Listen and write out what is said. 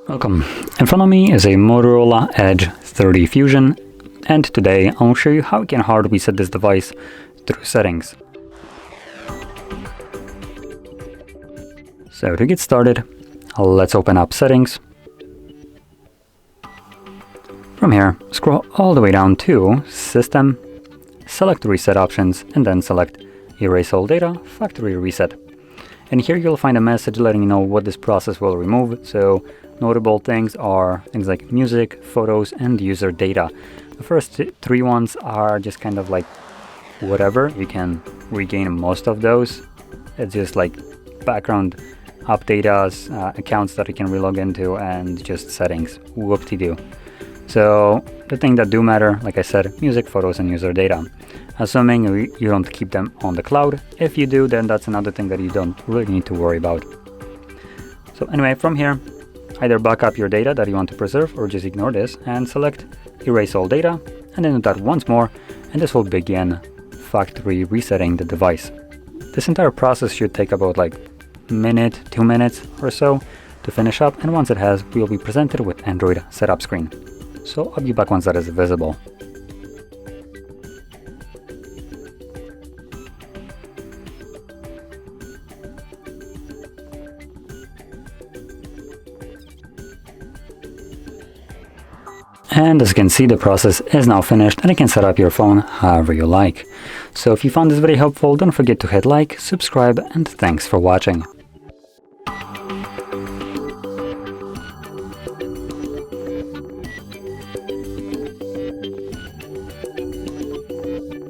Welcome. In front of me is a Motorola Edge 30 Fusion, and today I'll show you how you can hard reset this device through settings. So to get started, let's open up settings. From here, scroll all the way down to System, select Reset Options, and then select Erase All Data, Factory Reset. And here you'll find a message letting you know what this process will remove. So notable things are things like music, photos, and user data. The first three ones are just kind of like whatever. You can regain most of those. It's just like background updates, accounts that you can relog into, and just settings. Whoop-de-doo. So the thing that do matter, like I said, music, photos, and user data. Assuming you don't keep them on the cloud. If you do, then that's another thing that you don't really need to worry about. So anyway, from here, either back up your data that you want to preserve or just ignore this and select Erase All Data, and then do that once more, and this will begin factory resetting the device. This entire process should take about like a minute, 2 minutes or so to finish up, and once it has, we will be presented with Android setup screen. So I'll be back once that is visible. And as you can see, the process is now finished and you can set up your phone however you like. So if you found this video helpful, don't forget to hit like, subscribe, and thanks for watching.